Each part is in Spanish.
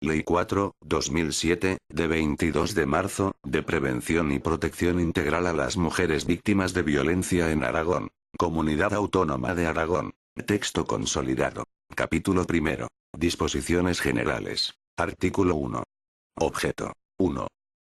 Ley 4/2007, de 22 de marzo, de prevención y protección integral a las mujeres víctimas de violencia en Aragón. Comunidad Autónoma de Aragón. Texto consolidado. Capítulo primero. Disposiciones generales. Artículo 1. Objeto. 1.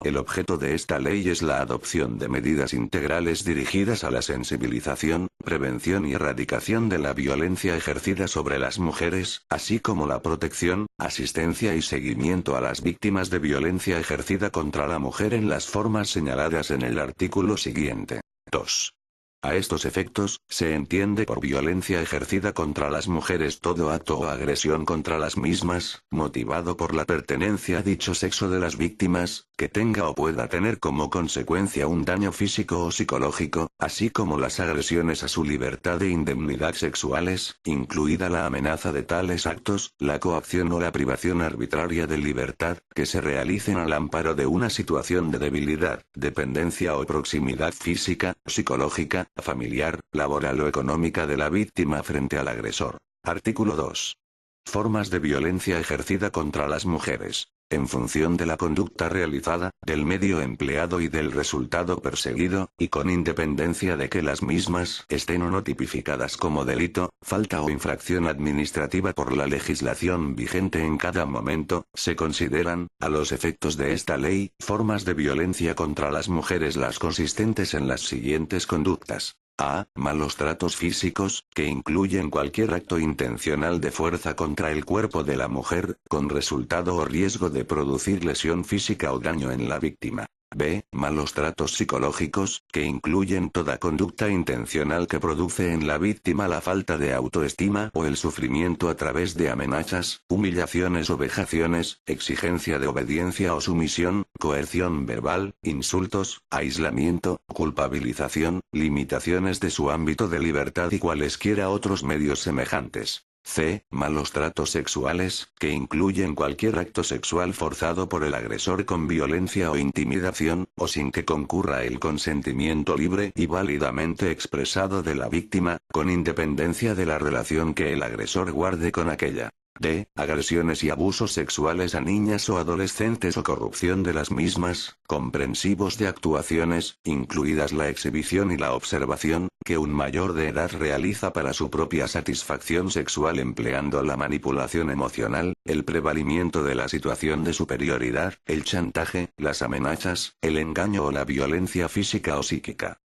El objeto de esta ley es la adopción de medidas integrales dirigidas a la sensibilización, prevención y erradicación de la violencia ejercida sobre las mujeres, así como la protección, asistencia y seguimiento a las víctimas de violencia ejercida contra la mujer en las formas señaladas en el artículo siguiente. 2. A estos efectos, se entiende por violencia ejercida contra las mujeres todo acto o agresión contra las mismas, motivado por la pertenencia a dicho sexo de las víctimas, que tenga o pueda tener como consecuencia un daño físico o psicológico, así como las agresiones a su libertad e indemnidad sexuales, incluida la amenaza de tales actos, la coacción o la privación arbitraria de libertad, que se realicen al amparo de una situación de debilidad, dependencia o proximidad física, psicológica, familiar, laboral o económica de la víctima frente al agresor. Artículo 2. Formas de violencia ejercida contra las mujeres. En función de la conducta realizada, del medio empleado y del resultado perseguido, y con independencia de que las mismas estén o no tipificadas como delito, falta o infracción administrativa por la legislación vigente en cada momento, se consideran, a los efectos de esta ley, formas de violencia contra las mujeres las consistentes en las siguientes conductas. A. Malos tratos físicos, que incluyen cualquier acto intencional de fuerza contra el cuerpo de la mujer, con resultado o riesgo de producir lesión física o daño en la víctima. B. Malos tratos psicológicos, que incluyen toda conducta intencional que produce en la víctima la falta de autoestima o el sufrimiento a través de amenazas, humillaciones o vejaciones, exigencia de obediencia o sumisión, coerción verbal, insultos, aislamiento, culpabilización, limitaciones de su ámbito de libertad y cualesquiera otros medios semejantes. C. Malos tratos sexuales, que incluyen cualquier acto sexual forzado por el agresor con violencia o intimidación, o sin que concurra el consentimiento libre y válidamente expresado de la víctima, con independencia de la relación que el agresor guarde con aquella. D. Agresiones y abusos sexuales a niñas o adolescentes o corrupción de las mismas, comprensivos de actuaciones, incluidas la exhibición y la observación, que un mayor de edad realiza para su propia satisfacción sexual empleando la manipulación emocional, el prevalimiento de la situación de superioridad, el chantaje, las amenazas, el engaño o la violencia física o psíquica.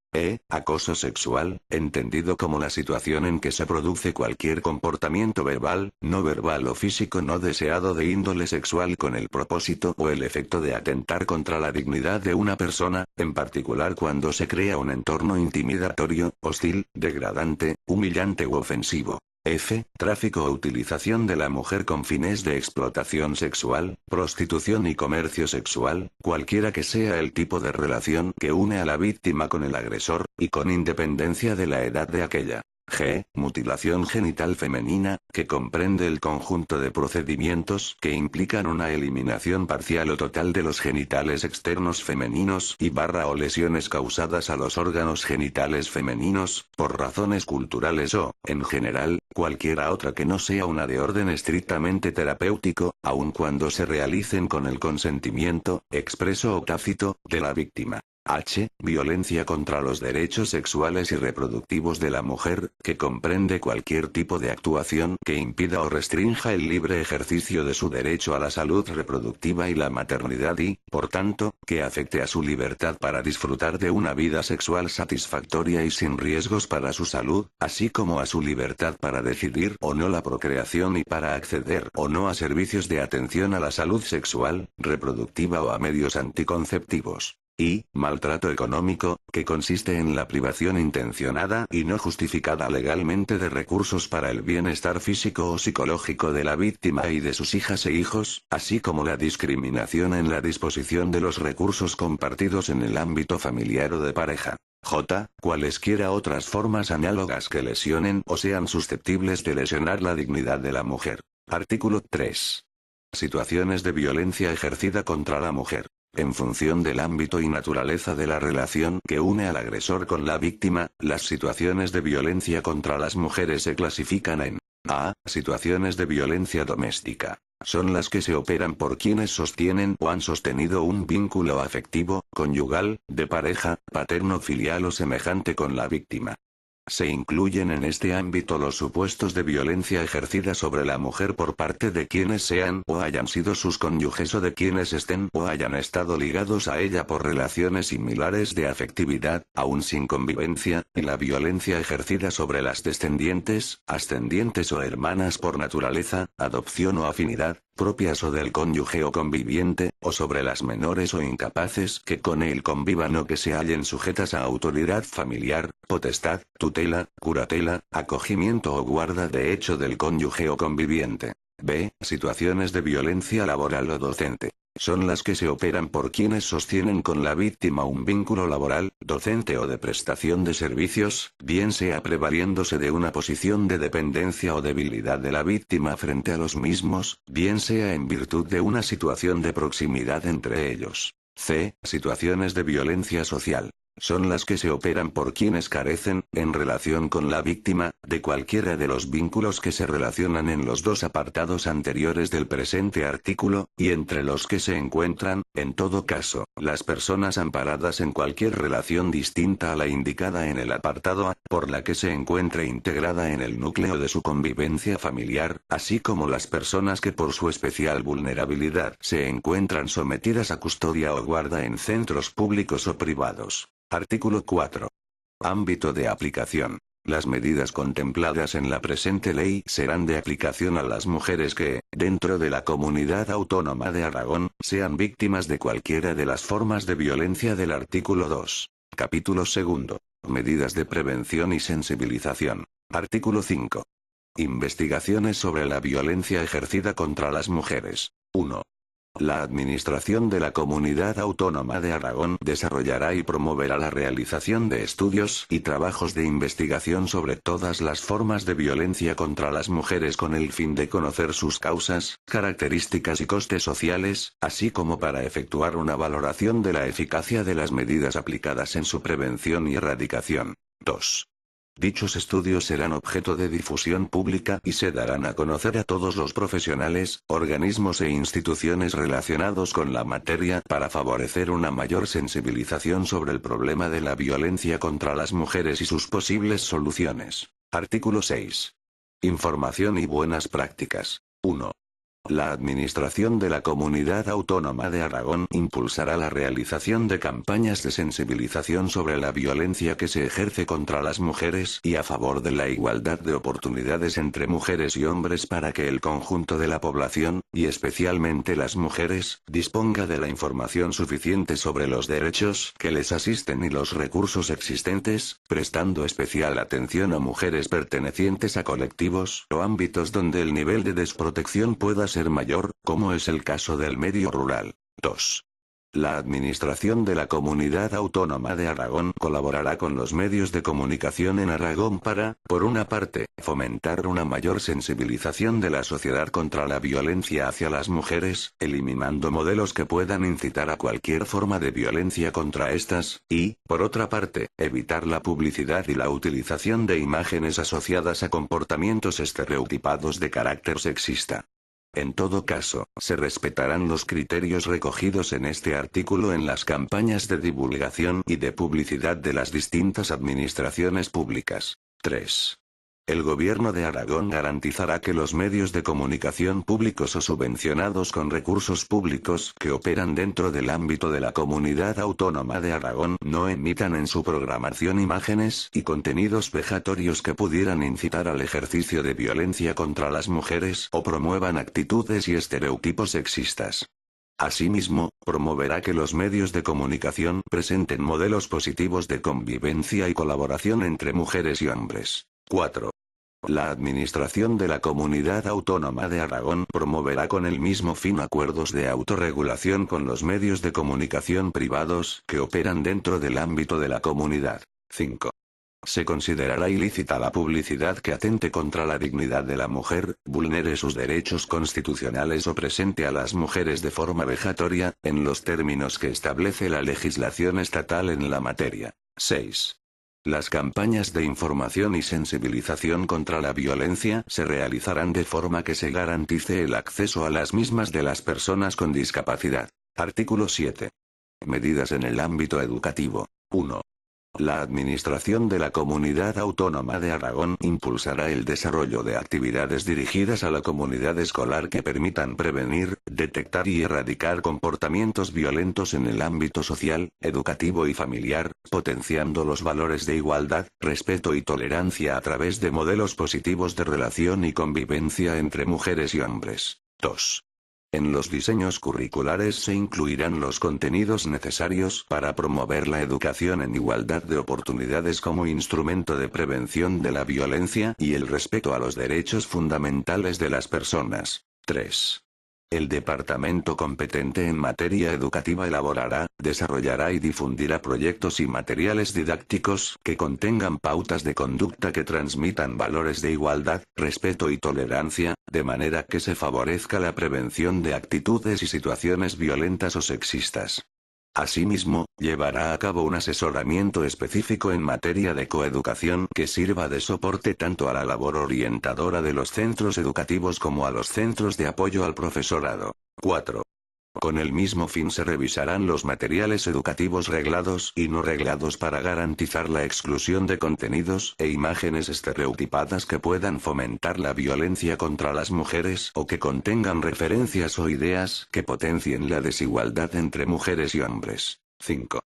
Acoso sexual, entendido como la situación en que se produce cualquier comportamiento verbal, no verbal o físico no deseado de índole sexual con el propósito o el efecto de atentar contra la dignidad de una persona, en particular cuando se crea un entorno intimidatorio, hostil, degradante, humillante u ofensivo. Tráfico o utilización de la mujer con fines de explotación sexual, prostitución y comercio sexual, cualquiera que sea el tipo de relación que une a la víctima con el agresor, y con independencia de la edad de aquella. Mutilación genital femenina, que comprende el conjunto de procedimientos que implican una eliminación parcial o total de los genitales externos femeninos y o lesiones causadas a los órganos genitales femeninos, por razones culturales o, en general, cualquiera otra que no sea una de orden estrictamente terapéutico, aun cuando se realicen con el consentimiento, expreso o tácito, de la víctima. Violencia contra los derechos sexuales y reproductivos de la mujer, que comprende cualquier tipo de actuación que impida o restrinja el libre ejercicio de su derecho a la salud reproductiva y la maternidad y, por tanto, que afecte a su libertad para disfrutar de una vida sexual satisfactoria y sin riesgos para su salud, así como a su libertad para decidir o no la procreación y para acceder o no a servicios de atención a la salud sexual, reproductiva o a medios anticonceptivos. Y, maltrato económico, que consiste en la privación intencionada y no justificada legalmente de recursos para el bienestar físico o psicológico de la víctima y de sus hijas e hijos, así como la discriminación en la disposición de los recursos compartidos en el ámbito familiar o de pareja. Cualesquiera otras formas análogas que lesionen o sean susceptibles de lesionar la dignidad de la mujer. Artículo 3. Situaciones de violencia ejercida contra la mujer. En función del ámbito y naturaleza de la relación que une al agresor con la víctima, las situaciones de violencia contra las mujeres se clasifican en A. Situaciones de violencia doméstica. Son las que se operan por quienes sostienen o han sostenido un vínculo afectivo, conyugal, de pareja, paterno-filial o semejante con la víctima. Se incluyen en este ámbito los supuestos de violencia ejercida sobre la mujer por parte de quienes sean o hayan sido sus cónyuges o de quienes estén o hayan estado ligados a ella por relaciones similares de afectividad, aun sin convivencia, y la violencia ejercida sobre las descendientes, ascendientes o hermanas por naturaleza, adopción o afinidad, propias o del cónyuge o conviviente, o sobre las menores o incapaces que con él convivan o que se hallen sujetas a autoridad familiar, potestad, tutela, curatela, acogimiento o guarda de hecho del cónyuge o conviviente. B. Situaciones de violencia laboral o docente. Son las que se operan por quienes sostienen con la víctima un vínculo laboral, docente o de prestación de servicios, bien sea prevaliéndose de una posición de dependencia o debilidad de la víctima frente a los mismos, bien sea en virtud de una situación de proximidad entre ellos. C. Situaciones de violencia social. Son las que se operan por quienes carecen, en relación con la víctima, de cualquiera de los vínculos que se relacionan en los dos apartados anteriores del presente artículo, y entre los que se encuentran, en todo caso, las personas amparadas en cualquier relación distinta a la indicada en el apartado A, por la que se encuentre integrada en el núcleo de su convivencia familiar, así como las personas que por su especial vulnerabilidad se encuentran sometidas a custodia o guarda en centros públicos o privados. Artículo 4. Ámbito de aplicación. Las medidas contempladas en la presente ley serán de aplicación a las mujeres que, dentro de la Comunidad Autónoma de Aragón, sean víctimas de cualquiera de las formas de violencia del artículo 2. Capítulo 2. Medidas de prevención y sensibilización. Artículo 5. Investigaciones sobre la violencia ejercida contra las mujeres. 1. La Administración de la Comunidad Autónoma de Aragón desarrollará y promoverá la realización de estudios y trabajos de investigación sobre todas las formas de violencia contra las mujeres con el fin de conocer sus causas, características y costes sociales, así como para efectuar una valoración de la eficacia de las medidas aplicadas en su prevención y erradicación. 2. Dichos estudios serán objeto de difusión pública y se darán a conocer a todos los profesionales, organismos e instituciones relacionados con la materia para favorecer una mayor sensibilización sobre el problema de la violencia contra las mujeres y sus posibles soluciones. Artículo 6. Información y buenas prácticas. 1. La Administración de la Comunidad Autónoma de Aragón impulsará la realización de campañas de sensibilización sobre la violencia que se ejerce contra las mujeres y a favor de la igualdad de oportunidades entre mujeres y hombres para que el conjunto de la población, y especialmente las mujeres, disponga de la información suficiente sobre los derechos que les asisten y los recursos existentes, prestando especial atención a mujeres pertenecientes a colectivos o ámbitos donde el nivel de desprotección pueda ser mayor, como es el caso del medio rural. 2. La Administración de la Comunidad Autónoma de Aragón colaborará con los medios de comunicación en Aragón para, por una parte, fomentar una mayor sensibilización de la sociedad contra la violencia hacia las mujeres, eliminando modelos que puedan incitar a cualquier forma de violencia contra estas, y, por otra parte, evitar la publicidad y la utilización de imágenes asociadas a comportamientos estereotipados de carácter sexista. En todo caso, se respetarán los criterios recogidos en este artículo en las campañas de divulgación y de publicidad de las distintas administraciones públicas. 3. El Gobierno de Aragón garantizará que los medios de comunicación públicos o subvencionados con recursos públicos que operan dentro del ámbito de la Comunidad Autónoma de Aragón no emitan en su programación imágenes y contenidos vejatorios que pudieran incitar al ejercicio de violencia contra las mujeres o promuevan actitudes y estereotipos sexistas. Asimismo, promoverá que los medios de comunicación presenten modelos positivos de convivencia y colaboración entre mujeres y hombres. 4. La Administración de la Comunidad Autónoma de Aragón promoverá con el mismo fin acuerdos de autorregulación con los medios de comunicación privados que operan dentro del ámbito de la comunidad. 5. Se considerará ilícita la publicidad que atente contra la dignidad de la mujer, vulnere sus derechos constitucionales o presente a las mujeres de forma vejatoria, en los términos que establece la legislación estatal en la materia. 6. Las campañas de información y sensibilización contra la violencia se realizarán de forma que se garantice el acceso a las mismas de las personas con discapacidad. Artículo 7. Medidas en el ámbito educativo. 1. La Administración de la Comunidad Autónoma de Aragón impulsará el desarrollo de actividades dirigidas a la comunidad escolar que permitan prevenir, detectar y erradicar comportamientos violentos en el ámbito social, educativo y familiar, potenciando los valores de igualdad, respeto y tolerancia a través de modelos positivos de relación y convivencia entre mujeres y hombres. 2. En los diseños curriculares se incluirán los contenidos necesarios para promover la educación en igualdad de oportunidades como instrumento de prevención de la violencia y el respeto a los derechos fundamentales de las personas. 3. El departamento competente en materia educativa elaborará, desarrollará y difundirá proyectos y materiales didácticos que contengan pautas de conducta que transmitan valores de igualdad, respeto y tolerancia, de manera que se favorezca la prevención de actitudes y situaciones violentas o sexistas. Asimismo, llevará a cabo un asesoramiento específico en materia de coeducación que sirva de soporte tanto a la labor orientadora de los centros educativos como a los centros de apoyo al profesorado. 4. Con el mismo fin se revisarán los materiales educativos reglados y no reglados para garantizar la exclusión de contenidos e imágenes estereotipadas que puedan fomentar la violencia contra las mujeres o que contengan referencias o ideas que potencien la desigualdad entre mujeres y hombres. 5.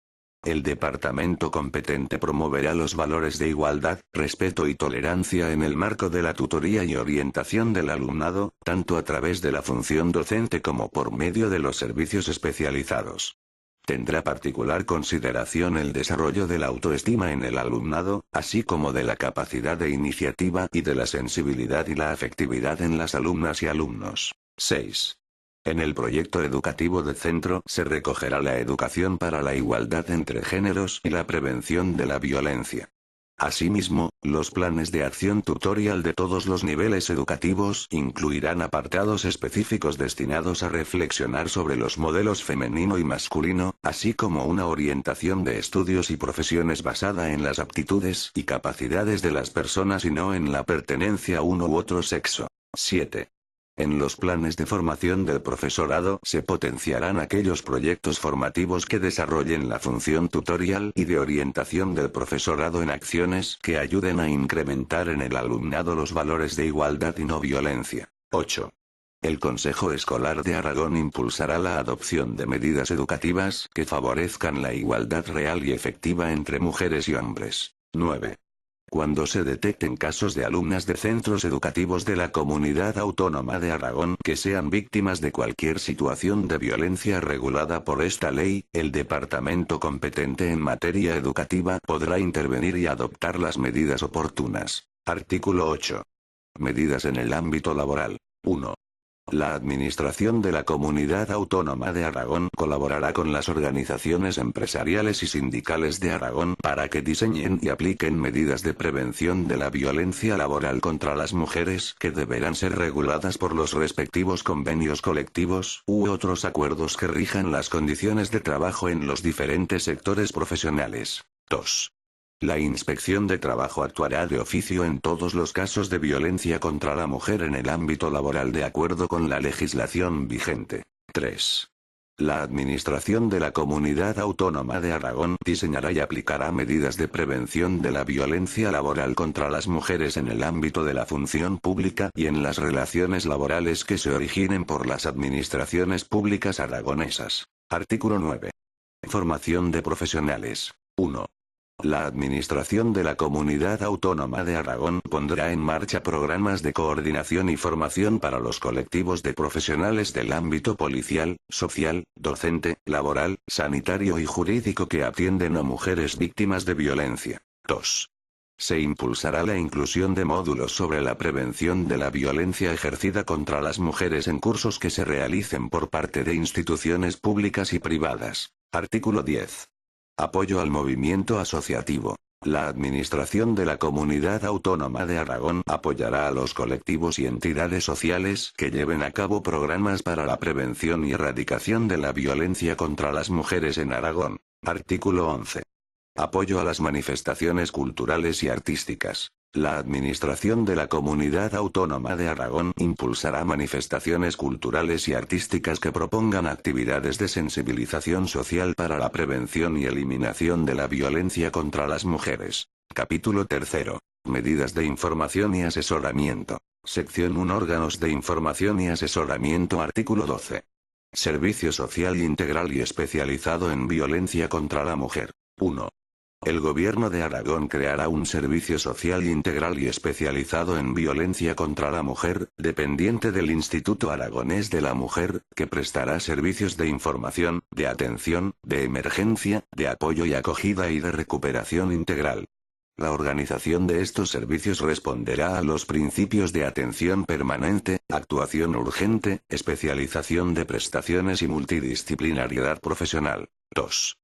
El departamento competente promoverá los valores de igualdad, respeto y tolerancia en el marco de la tutoría y orientación del alumnado, tanto a través de la función docente como por medio de los servicios especializados. Tendrá particular consideración el desarrollo de la autoestima en el alumnado, así como de la capacidad de iniciativa y de la sensibilidad y la afectividad en las alumnas y alumnos. 6. En el proyecto educativo de centro se recogerá la educación para la igualdad entre géneros y la prevención de la violencia. Asimismo, los planes de acción tutorial de todos los niveles educativos incluirán apartados específicos destinados a reflexionar sobre los modelos femenino y masculino, así como una orientación de estudios y profesiones basada en las aptitudes y capacidades de las personas y no en la pertenencia a uno u otro sexo. 7. En los planes de formación del profesorado se potenciarán aquellos proyectos formativos que desarrollen la función tutorial y de orientación del profesorado en acciones que ayuden a incrementar en el alumnado los valores de igualdad y no violencia. 8. El Consejo Escolar de Aragón impulsará la adopción de medidas educativas que favorezcan la igualdad real y efectiva entre mujeres y hombres. 9. Cuando se detecten casos de alumnas de centros educativos de la Comunidad Autónoma de Aragón que sean víctimas de cualquier situación de violencia regulada por esta ley, el departamento competente en materia educativa podrá intervenir y adoptar las medidas oportunas. Artículo 8. Medidas en el ámbito laboral. 1. La Administración de la Comunidad Autónoma de Aragón colaborará con las organizaciones empresariales y sindicales de Aragón para que diseñen y apliquen medidas de prevención de la violencia laboral contra las mujeres que deberán ser reguladas por los respectivos convenios colectivos u otros acuerdos que rijan las condiciones de trabajo en los diferentes sectores profesionales. 2. La Inspección de Trabajo actuará de oficio en todos los casos de violencia contra la mujer en el ámbito laboral de acuerdo con la legislación vigente. 3. La Administración de la Comunidad Autónoma de Aragón diseñará y aplicará medidas de prevención de la violencia laboral contra las mujeres en el ámbito de la función pública y en las relaciones laborales que se originen por las administraciones públicas aragonesas. Artículo 9. Formación de profesionales. 1. La Administración de la Comunidad Autónoma de Aragón pondrá en marcha programas de coordinación y formación para los colectivos de profesionales del ámbito policial, social, docente, laboral, sanitario y jurídico que atienden a mujeres víctimas de violencia. 2. Se impulsará la inclusión de módulos sobre la prevención de la violencia ejercida contra las mujeres en cursos que se realicen por parte de instituciones públicas y privadas. Artículo 10. Apoyo al movimiento asociativo. La Administración de la Comunidad Autónoma de Aragón apoyará a los colectivos y entidades sociales que lleven a cabo programas para la prevención y erradicación de la violencia contra las mujeres en Aragón. Artículo 11. Apoyo a las manifestaciones culturales y artísticas. La Administración de la Comunidad Autónoma de Aragón impulsará manifestaciones culturales y artísticas que propongan actividades de sensibilización social para la prevención y eliminación de la violencia contra las mujeres. Capítulo 3. Medidas de información y asesoramiento. Sección 1. Órganos de información y asesoramiento. Artículo 12. Servicio social integral y especializado en violencia contra la mujer. 1. El Gobierno de Aragón creará un servicio social integral y especializado en violencia contra la mujer, dependiente del Instituto Aragonés de la Mujer, que prestará servicios de información, de atención, de emergencia, de apoyo y acogida y de recuperación integral. La organización de estos servicios responderá a los principios de atención permanente, actuación urgente, especialización de prestaciones y multidisciplinariedad profesional. 2.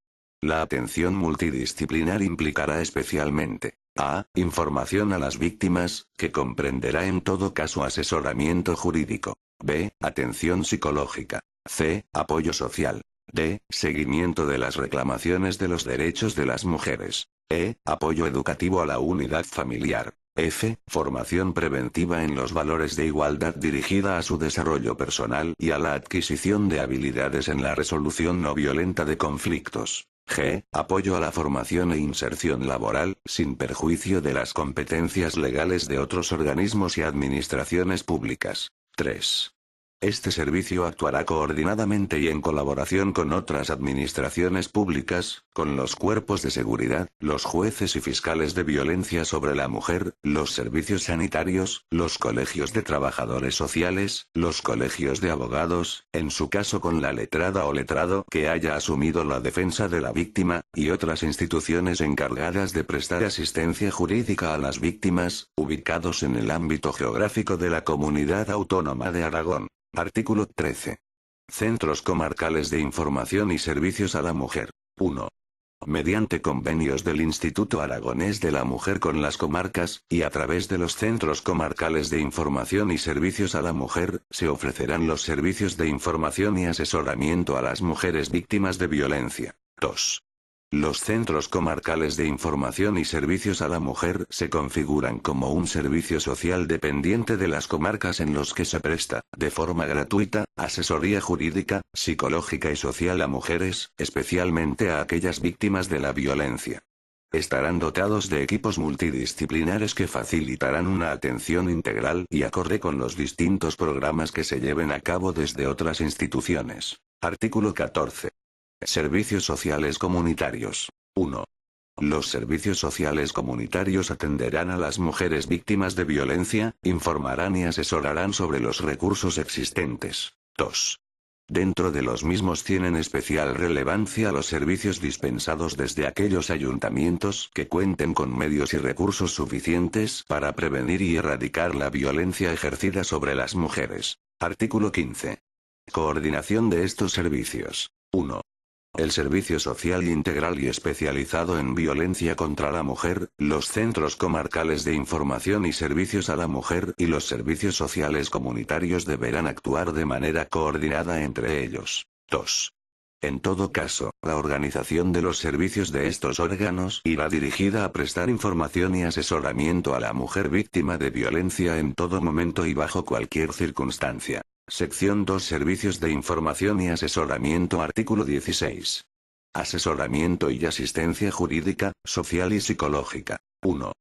La atención multidisciplinar implicará especialmente a. Información a las víctimas, que comprenderá en todo caso asesoramiento jurídico. B. Atención psicológica. C. Apoyo social. D. Seguimiento de las reclamaciones de los derechos de las mujeres. E. Apoyo educativo a la unidad familiar. F. Formación preventiva en los valores de igualdad dirigida a su desarrollo personal y a la adquisición de habilidades en la resolución no violenta de conflictos. G. Apoyo a la formación e inserción laboral, sin perjuicio de las competencias legales de otros organismos y administraciones públicas. 3. Este servicio actuará coordinadamente y en colaboración con otras administraciones públicas, con los cuerpos de seguridad, los jueces y fiscales de violencia sobre la mujer, los servicios sanitarios, los colegios de trabajadores sociales, los colegios de abogados, en su caso con la letrada o letrado que haya asumido la defensa de la víctima, y otras instituciones encargadas de prestar asistencia jurídica a las víctimas, ubicados en el ámbito geográfico de la Comunidad Autónoma de Aragón. Artículo 13. Centros comarcales de información y servicios a la mujer. 1. Mediante convenios del Instituto Aragonés de la Mujer con las comarcas, y a través de los centros comarcales de información y servicios a la mujer, se ofrecerán los servicios de información y asesoramiento a las mujeres víctimas de violencia. 2. Los centros comarcales de información y servicios a la mujer se configuran como un servicio social dependiente de las comarcas en los que se presta, de forma gratuita, asesoría jurídica, psicológica y social a mujeres, especialmente a aquellas víctimas de la violencia. Estarán dotados de equipos multidisciplinares que facilitarán una atención integral y acorde con los distintos programas que se lleven a cabo desde otras instituciones. Artículo 14. Servicios sociales comunitarios. 1. Los servicios sociales comunitarios atenderán a las mujeres víctimas de violencia, informarán y asesorarán sobre los recursos existentes. 2. Dentro de los mismos tienen especial relevancia los servicios dispensados desde aquellos ayuntamientos que cuenten con medios y recursos suficientes para prevenir y erradicar la violencia ejercida sobre las mujeres. Artículo 15. Coordinación de estos servicios. 1. El Servicio Social Integral y Especializado en Violencia contra la Mujer, los Centros Comarcales de Información y Servicios a la Mujer y los Servicios Sociales Comunitarios deberán actuar de manera coordinada entre ellos. 2. En todo caso, la organización de los servicios de estos órganos irá dirigida a prestar información y asesoramiento a la mujer víctima de violencia en todo momento y bajo cualquier circunstancia. Sección 2. Servicios de información y asesoramiento. Artículo 16. Asesoramiento y asistencia jurídica, social y psicológica. 1.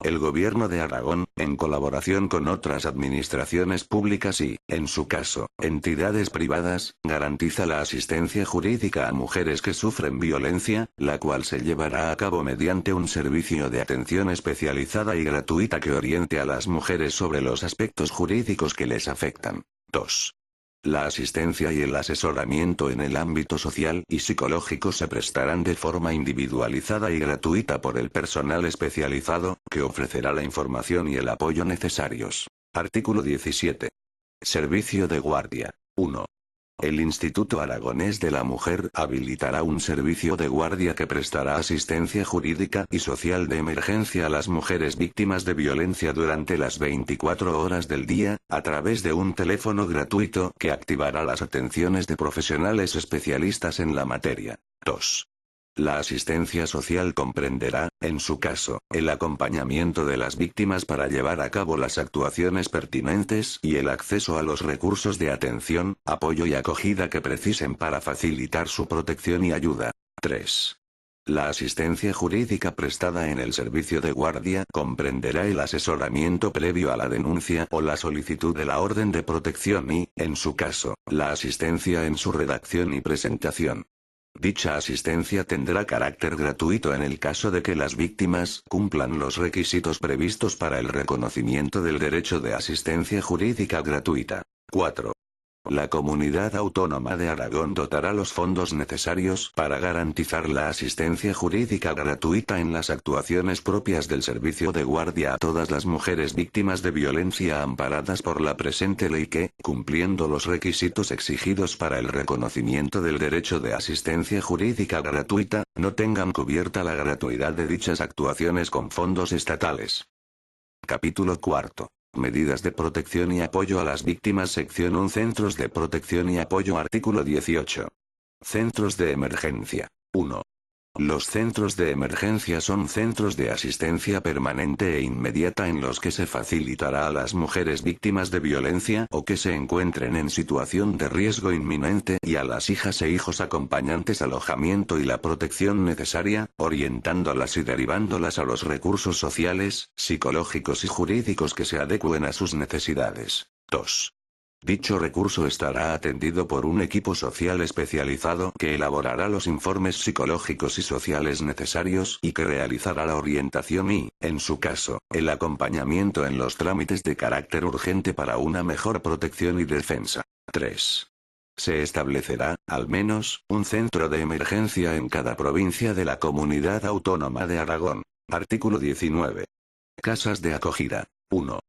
El Gobierno de Aragón, en colaboración con otras administraciones públicas y, en su caso, entidades privadas, garantiza la asistencia jurídica a mujeres que sufren violencia, la cual se llevará a cabo mediante un servicio de atención especializada y gratuita que oriente a las mujeres sobre los aspectos jurídicos que les afectan. 2. La asistencia y el asesoramiento en el ámbito social y psicológico se prestarán de forma individualizada y gratuita por el personal especializado, que ofrecerá la información y el apoyo necesarios. Artículo 17. Servicio de guardia. 1. El Instituto Aragonés de la Mujer habilitará un servicio de guardia que prestará asistencia jurídica y social de emergencia a las mujeres víctimas de violencia durante las 24 horas del día, a través de un teléfono gratuito que activará las atenciones de profesionales especialistas en la materia. 2. La asistencia social comprenderá, en su caso, el acompañamiento de las víctimas para llevar a cabo las actuaciones pertinentes y el acceso a los recursos de atención, apoyo y acogida que precisen para facilitar su protección y ayuda. 3. La asistencia jurídica prestada en el servicio de guardia comprenderá el asesoramiento previo a la denuncia o la solicitud de la orden de protección y, en su caso, la asistencia en su redacción y presentación. Dicha asistencia tendrá carácter gratuito en el caso de que las víctimas cumplan los requisitos previstos para el reconocimiento del derecho de asistencia jurídica gratuita. 4. La Comunidad Autónoma de Aragón dotará los fondos necesarios para garantizar la asistencia jurídica gratuita en las actuaciones propias del servicio de guardia a todas las mujeres víctimas de violencia amparadas por la presente ley que, cumpliendo los requisitos exigidos para el reconocimiento del derecho de asistencia jurídica gratuita, no tengan cubierta la gratuidad de dichas actuaciones con fondos estatales. Capítulo 4. Medidas de protección y apoyo a las víctimas. Sección 1. Centros de protección y apoyo. Artículo 18. Centros de emergencia. 1. Los centros de emergencia son centros de asistencia permanente e inmediata en los que se facilitará a las mujeres víctimas de violencia o que se encuentren en situación de riesgo inminente y a las hijas e hijos acompañantes alojamiento y la protección necesaria, orientándolas y derivándolas a los recursos sociales, psicológicos y jurídicos que se adecúen a sus necesidades. 2. Dicho recurso estará atendido por un equipo social especializado que elaborará los informes psicológicos y sociales necesarios y que realizará la orientación y, en su caso, el acompañamiento en los trámites de carácter urgente para una mejor protección y defensa. 3. Se establecerá, al menos, un centro de emergencia en cada provincia de la Comunidad Autónoma de Aragón. Artículo 19. Casas de acogida. 1.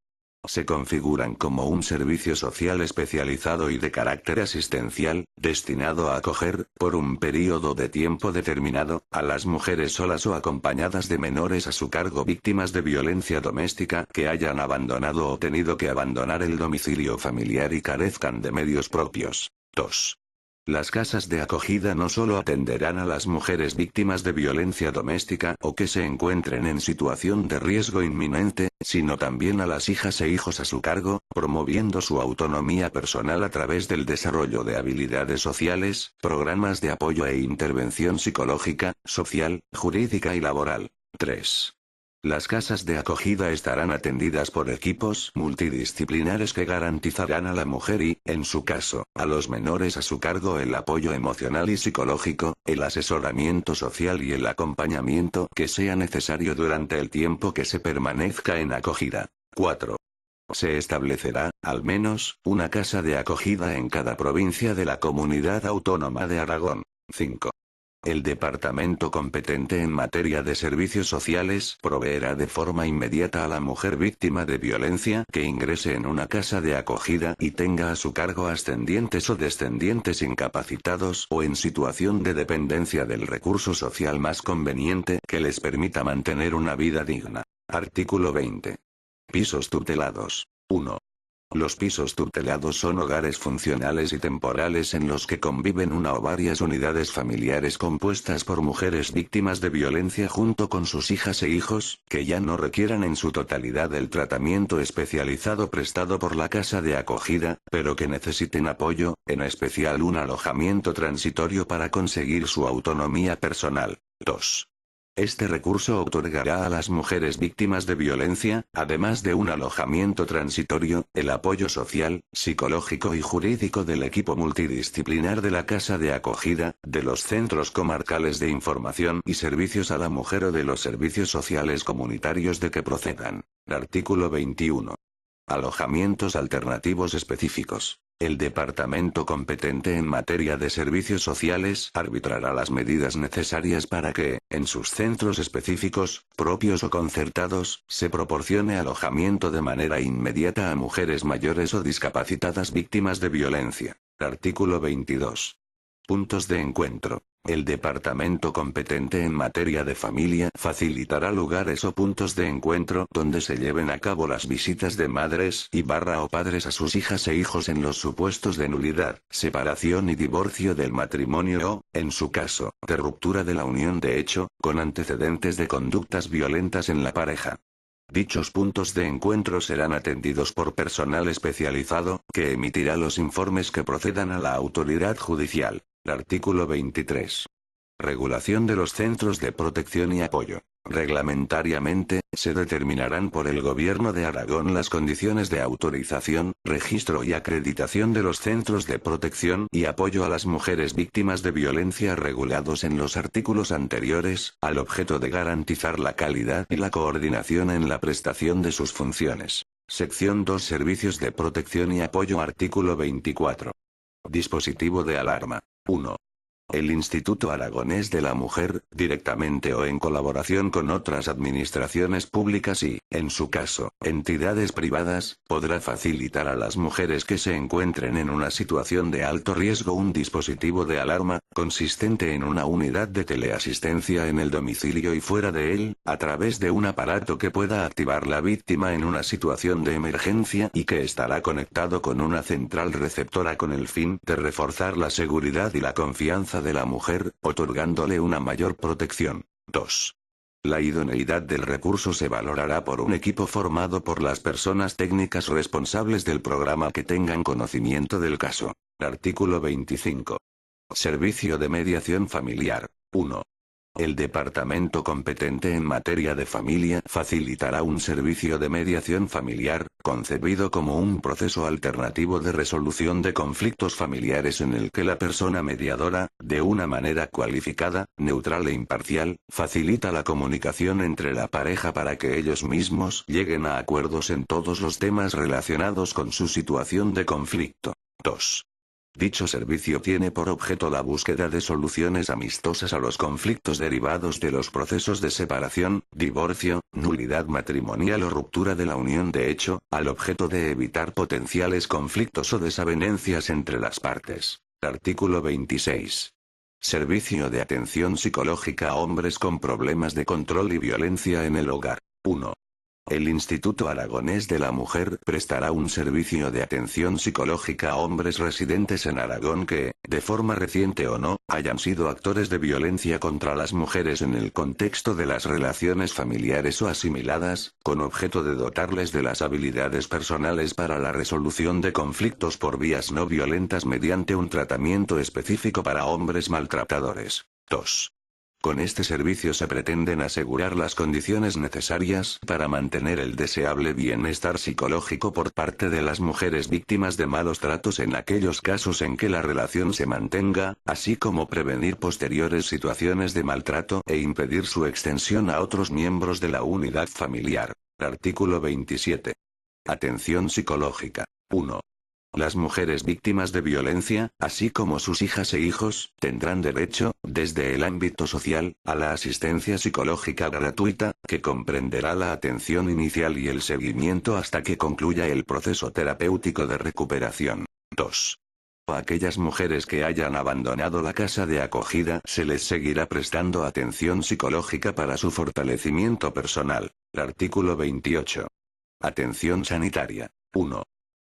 Se configuran como un servicio social especializado y de carácter asistencial, destinado a acoger, por un período de tiempo determinado, a las mujeres solas o acompañadas de menores a su cargo víctimas de violencia doméstica que hayan abandonado o tenido que abandonar el domicilio familiar y carezcan de medios propios. 2. Las casas de acogida no solo atenderán a las mujeres víctimas de violencia doméstica o que se encuentren en situación de riesgo inminente, sino también a las hijas e hijos a su cargo, promoviendo su autonomía personal a través del desarrollo de habilidades sociales, programas de apoyo e intervención psicológica, social, jurídica y laboral. 3. Las casas de acogida estarán atendidas por equipos multidisciplinares que garantizarán a la mujer y, en su caso, a los menores a su cargo el apoyo emocional y psicológico, el asesoramiento social y el acompañamiento que sea necesario durante el tiempo que se permanezca en acogida. 4. Se establecerá, al menos, una casa de acogida en cada provincia de la Comunidad Autónoma de Aragón. 5. El departamento competente en materia de servicios sociales proveerá de forma inmediata a la mujer víctima de violencia que ingrese en una casa de acogida y tenga a su cargo ascendientes o descendientes incapacitados o en situación de dependencia del recurso social más conveniente que les permita mantener una vida digna. Artículo 20. Pisos tutelados. 1. Los pisos tutelados son hogares funcionales y temporales en los que conviven una o varias unidades familiares compuestas por mujeres víctimas de violencia junto con sus hijas e hijos, que ya no requieran en su totalidad el tratamiento especializado prestado por la casa de acogida, pero que necesiten apoyo, en especial un alojamiento transitorio para conseguir su autonomía personal. 2. Este recurso otorgará a las mujeres víctimas de violencia, además de un alojamiento transitorio, el apoyo social, psicológico y jurídico del equipo multidisciplinar de la casa de acogida, de los centros comarcales de información y servicios a la mujer o de los servicios sociales comunitarios de que procedan. Artículo 21. Alojamientos alternativos específicos. El departamento competente en materia de servicios sociales arbitrará las medidas necesarias para que, en sus centros específicos, propios o concertados, se proporcione alojamiento de manera inmediata a mujeres mayores o discapacitadas víctimas de violencia. Artículo 22. Puntos de encuentro. El departamento competente en materia de familia facilitará lugares o puntos de encuentro donde se lleven a cabo las visitas de madres y o padres a sus hijas e hijos en los supuestos de nulidad, separación y divorcio del matrimonio o, en su caso, de ruptura de la unión de hecho, con antecedentes de conductas violentas en la pareja. Dichos puntos de encuentro serán atendidos por personal especializado, que emitirá los informes que procedan a la autoridad judicial. Artículo 23. Regulación de los centros de protección y apoyo. Reglamentariamente, se determinarán por el Gobierno de Aragón las condiciones de autorización, registro y acreditación de los centros de protección y apoyo a las mujeres víctimas de violencia regulados en los artículos anteriores, al objeto de garantizar la calidad y la coordinación en la prestación de sus funciones. Sección 2. Servicios de protección y apoyo. Artículo 24. Dispositivo de alarma. 1. El Instituto Aragonés de la Mujer, directamente o en colaboración con otras administraciones públicas y, en su caso, entidades privadas, podrá facilitar a las mujeres que se encuentren en una situación de alto riesgo un dispositivo de alarma, consistente en una unidad de teleasistencia en el domicilio y fuera de él, a través de un aparato que pueda activar la víctima en una situación de emergencia y que estará conectado con una central receptora con el fin de reforzar la seguridad y la confianza de la mujer, otorgándole una mayor protección. 2. La idoneidad del recurso se valorará por un equipo formado por las personas técnicas responsables del programa que tengan conocimiento del caso. Artículo 25. Servicio de mediación familiar. 1. El departamento competente en materia de familia facilitará un servicio de mediación familiar, concebido como un proceso alternativo de resolución de conflictos familiares en el que la persona mediadora, de una manera cualificada, neutral e imparcial, facilita la comunicación entre la pareja para que ellos mismos lleguen a acuerdos en todos los temas relacionados con su situación de conflicto. 2. Dicho servicio tiene por objeto la búsqueda de soluciones amistosas a los conflictos derivados de los procesos de separación, divorcio, nulidad matrimonial o ruptura de la unión de hecho, al objeto de evitar potenciales conflictos o desavenencias entre las partes. Artículo 26. Servicio de atención psicológica a hombres con problemas de control y violencia en el hogar. 1. El Instituto Aragonés de la Mujer prestará un servicio de atención psicológica a hombres residentes en Aragón que, de forma reciente o no, hayan sido actores de violencia contra las mujeres en el contexto de las relaciones familiares o asimiladas, con objeto de dotarles de las habilidades personales para la resolución de conflictos por vías no violentas mediante un tratamiento específico para hombres maltratadores. 2. Con este servicio se pretenden asegurar las condiciones necesarias para mantener el deseable bienestar psicológico por parte de las mujeres víctimas de malos tratos en aquellos casos en que la relación se mantenga, así como prevenir posteriores situaciones de maltrato e impedir su extensión a otros miembros de la unidad familiar. Artículo 27. Atención psicológica. 1. Las mujeres víctimas de violencia, así como sus hijas e hijos, tendrán derecho, desde el ámbito social, a la asistencia psicológica gratuita, que comprenderá la atención inicial y el seguimiento hasta que concluya el proceso terapéutico de recuperación. 2. A aquellas mujeres que hayan abandonado la casa de acogida se les seguirá prestando atención psicológica para su fortalecimiento personal. Artículo 28. Atención sanitaria. 1.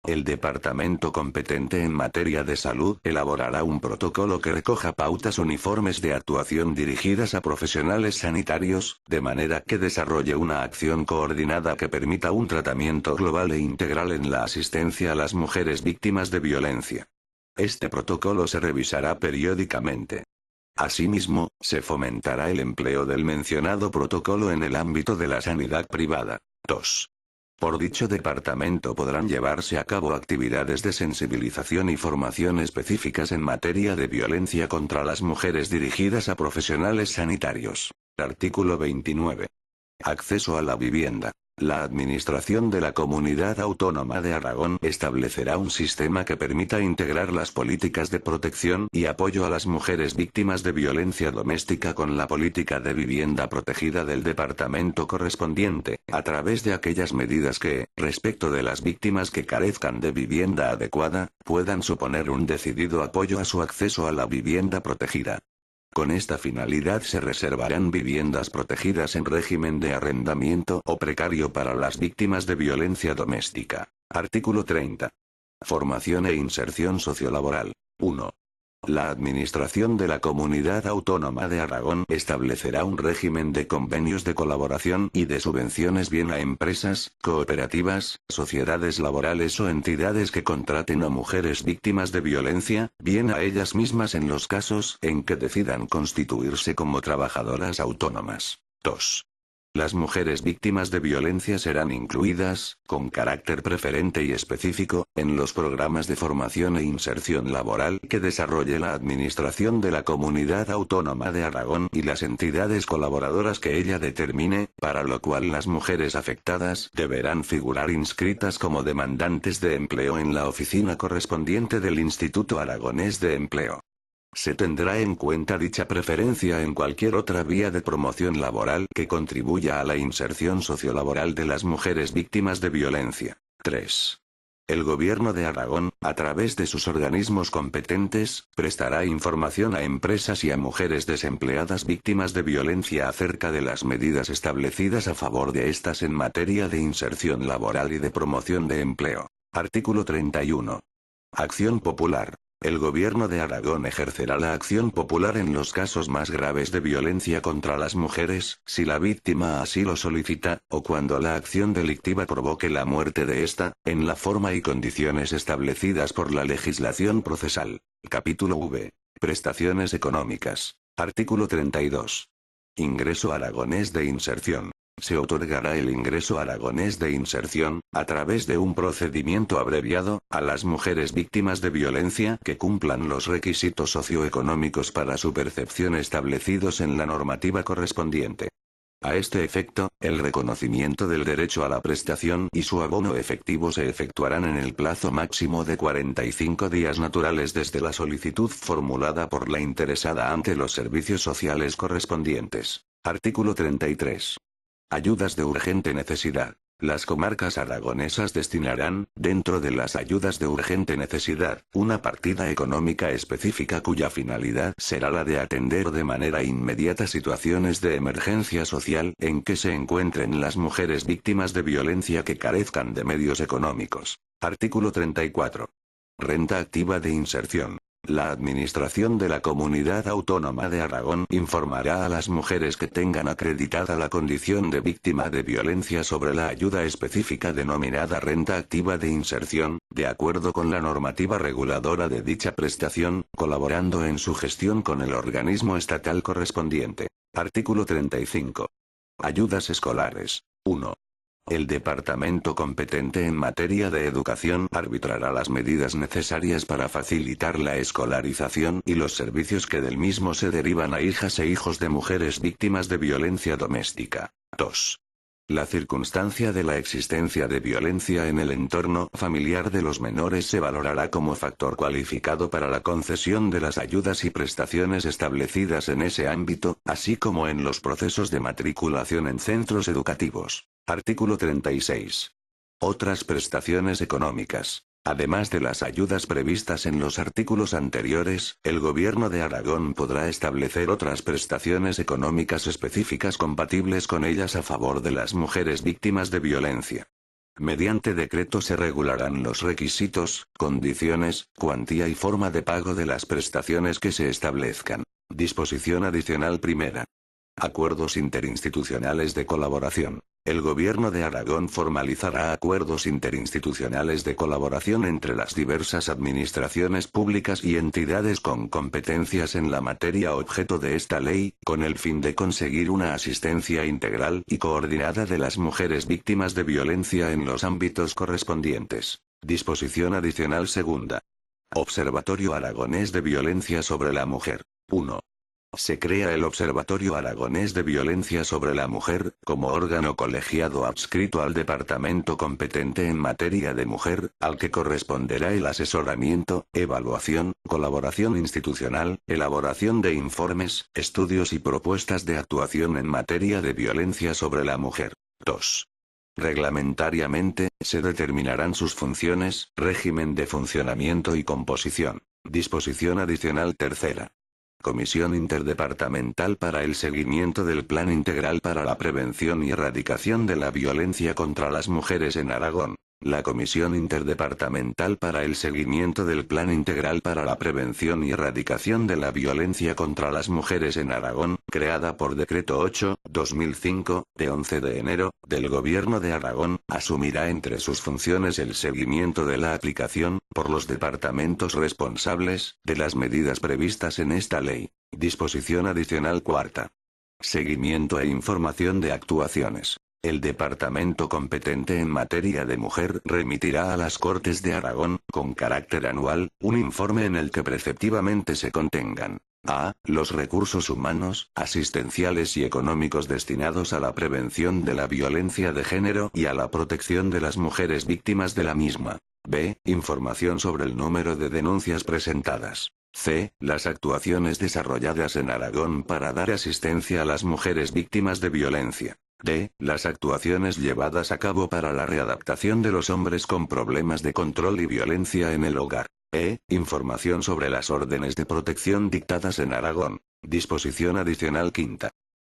El departamento competente en materia de salud elaborará un protocolo que recoja pautas uniformes de actuación dirigidas a profesionales sanitarios, de manera que desarrolle una acción coordinada que permita un tratamiento global e integral en la asistencia a las mujeres víctimas de violencia. Este protocolo se revisará periódicamente. Asimismo, se fomentará el empleo del mencionado protocolo en el ámbito de la sanidad privada. 2. Por dicho departamento podrán llevarse a cabo actividades de sensibilización y formación específicas en materia de violencia contra las mujeres dirigidas a profesionales sanitarios. Artículo 29. Acceso a la vivienda. La Administración de la Comunidad Autónoma de Aragón establecerá un sistema que permita integrar las políticas de protección y apoyo a las mujeres víctimas de violencia doméstica con la política de vivienda protegida del departamento correspondiente, a través de aquellas medidas que, respecto de las víctimas que carezcan de vivienda adecuada, puedan suponer un decidido apoyo a su acceso a la vivienda protegida. Con esta finalidad se reservarán viviendas protegidas en régimen de arrendamiento o precario para las víctimas de violencia doméstica. Artículo 30. Formación e inserción sociolaboral. 1. La Administración de la Comunidad Autónoma de Aragón establecerá un régimen de convenios de colaboración y de subvenciones bien a empresas, cooperativas, sociedades laborales o entidades que contraten a mujeres víctimas de violencia, bien a ellas mismas en los casos en que decidan constituirse como trabajadoras autónomas. 2. Las mujeres víctimas de violencia serán incluidas, con carácter preferente y específico, en los programas de formación e inserción laboral que desarrolle la Administración de la Comunidad Autónoma de Aragón y las entidades colaboradoras que ella determine, para lo cual las mujeres afectadas deberán figurar inscritas como demandantes de empleo en la oficina correspondiente del Instituto Aragonés de Empleo. Se tendrá en cuenta dicha preferencia en cualquier otra vía de promoción laboral que contribuya a la inserción sociolaboral de las mujeres víctimas de violencia. 3. El Gobierno de Aragón, a través de sus organismos competentes, prestará información a empresas y a mujeres desempleadas víctimas de violencia acerca de las medidas establecidas a favor de estas en materia de inserción laboral y de promoción de empleo. Artículo 31. Acción popular. El Gobierno de Aragón ejercerá la acción popular en los casos más graves de violencia contra las mujeres, si la víctima así lo solicita, o cuando la acción delictiva provoque la muerte de ésta, en la forma y condiciones establecidas por la legislación procesal. Capítulo V. Prestaciones económicas. Artículo 32. Ingreso aragonés de inserción. Se otorgará el ingreso aragonés de inserción, a través de un procedimiento abreviado, a las mujeres víctimas de violencia que cumplan los requisitos socioeconómicos para su percepción establecidos en la normativa correspondiente. A este efecto, el reconocimiento del derecho a la prestación y su abono efectivo se efectuarán en el plazo máximo de 45 días naturales desde la solicitud formulada por la interesada ante los servicios sociales correspondientes. Artículo 33. Ayudas de urgente necesidad. Las comarcas aragonesas destinarán, dentro de las ayudas de urgente necesidad, una partida económica específica cuya finalidad será la de atender de manera inmediata situaciones de emergencia social en que se encuentren las mujeres víctimas de violencia que carezcan de medios económicos. Artículo 34. Renta activa de inserción. La Administración de la Comunidad Autónoma de Aragón informará a las mujeres que tengan acreditada la condición de víctima de violencia sobre la ayuda específica denominada renta activa de inserción, de acuerdo con la normativa reguladora de dicha prestación, colaborando en su gestión con el organismo estatal correspondiente. Artículo 35. Ayudas escolares. 1. El departamento competente en materia de educación arbitrará las medidas necesarias para facilitar la escolarización y los servicios que del mismo se derivan a hijas e hijos de mujeres víctimas de violencia doméstica. 2. La circunstancia de la existencia de violencia en el entorno familiar de los menores se valorará como factor cualificado para la concesión de las ayudas y prestaciones establecidas en ese ámbito, así como en los procesos de matriculación en centros educativos. Artículo 36. Otras prestaciones económicas. Además de las ayudas previstas en los artículos anteriores, el Gobierno de Aragón podrá establecer otras prestaciones económicas específicas compatibles con ellas a favor de las mujeres víctimas de violencia. Mediante decreto se regularán los requisitos, condiciones, cuantía y forma de pago de las prestaciones que se establezcan. Disposición adicional primera. Acuerdos interinstitucionales de colaboración. El Gobierno de Aragón formalizará acuerdos interinstitucionales de colaboración entre las diversas administraciones públicas y entidades con competencias en la materia objeto de esta ley, con el fin de conseguir una asistencia integral y coordinada de las mujeres víctimas de violencia en los ámbitos correspondientes. Disposición adicional segunda. Observatorio Aragonés de Violencia sobre la Mujer. 1. Se crea el Observatorio Aragonés de Violencia sobre la Mujer, como órgano colegiado adscrito al departamento competente en materia de mujer, al que corresponderá el asesoramiento, evaluación, colaboración institucional, elaboración de informes, estudios y propuestas de actuación en materia de violencia sobre la mujer. 2. Reglamentariamente, se determinarán sus funciones, régimen de funcionamiento y composición. Disposición adicional tercera. Comisión Interdepartamental para el Seguimiento del Plan Integral para la Prevención y Erradicación de la Violencia contra las Mujeres en Aragón. La Comisión Interdepartamental para el Seguimiento del Plan Integral para la Prevención y Erradicación de la Violencia contra las Mujeres en Aragón, creada por Decreto 8/2005, de 11 de enero, del Gobierno de Aragón, asumirá entre sus funciones el seguimiento de la aplicación, por los departamentos responsables, de las medidas previstas en esta ley. Disposición adicional cuarta. Seguimiento e información de actuaciones. El departamento competente en materia de mujer remitirá a las Cortes de Aragón, con carácter anual, un informe en el que preceptivamente se contengan: a. Los recursos humanos, asistenciales y económicos destinados a la prevención de la violencia de género y a la protección de las mujeres víctimas de la misma. b. Información sobre el número de denuncias presentadas. c. Las actuaciones desarrolladas en Aragón para dar asistencia a las mujeres víctimas de violencia. d. Las actuaciones llevadas a cabo para la readaptación de los hombres con problemas de control y violencia en el hogar. e. Información sobre las órdenes de protección dictadas en Aragón. Disposición adicional quinta.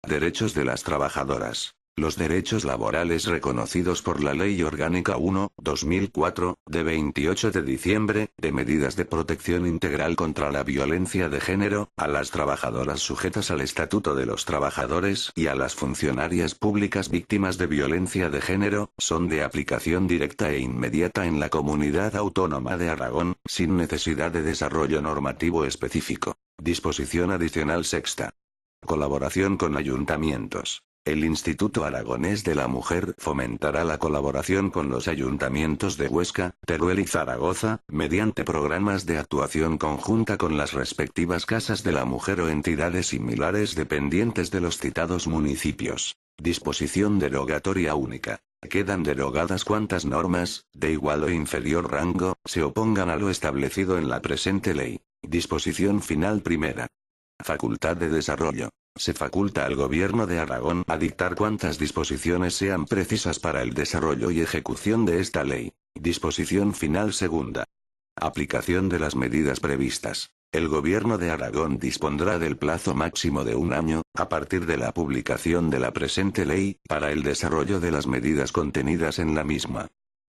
Derechos de las trabajadoras. Los derechos laborales reconocidos por la Ley Orgánica 1/2004, de 28 de diciembre, de medidas de protección integral contra la violencia de género, a las trabajadoras sujetas al Estatuto de los Trabajadores y a las funcionarias públicas víctimas de violencia de género, son de aplicación directa e inmediata en la Comunidad Autónoma de Aragón, sin necesidad de desarrollo normativo específico. Disposición adicional sexta. Colaboración con ayuntamientos. El Instituto Aragonés de la Mujer fomentará la colaboración con los ayuntamientos de Huesca, Teruel y Zaragoza, mediante programas de actuación conjunta con las respectivas casas de la mujer o entidades similares dependientes de los citados municipios. Disposición derogatoria única. Quedan derogadas cuantas normas, de igual o inferior rango, se opongan a lo establecido en la presente ley. Disposición final primera. Facultad de desarrollo. Se faculta al Gobierno de Aragón a dictar cuantas disposiciones sean precisas para el desarrollo y ejecución de esta ley. Disposición final segunda. Aplicación de las medidas previstas. El Gobierno de Aragón dispondrá del plazo máximo de 1 año, a partir de la publicación de la presente ley, para el desarrollo de las medidas contenidas en la misma.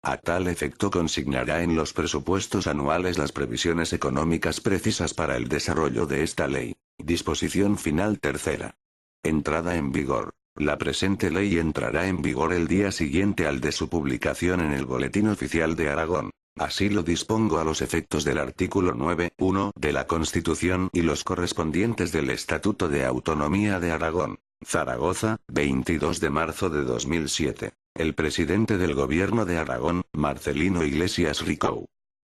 A tal efecto consignará en los presupuestos anuales las previsiones económicas precisas para el desarrollo de esta ley. Disposición final tercera. Entrada en vigor. La presente ley entrará en vigor el día siguiente al de su publicación en el Boletín Oficial de Aragón. Así lo dispongo a los efectos del artículo 9.1 de la Constitución y los correspondientes del Estatuto de Autonomía de Aragón. Zaragoza, 22 de marzo de 2007. El presidente del Gobierno de Aragón, Marcelino Iglesias Ricou.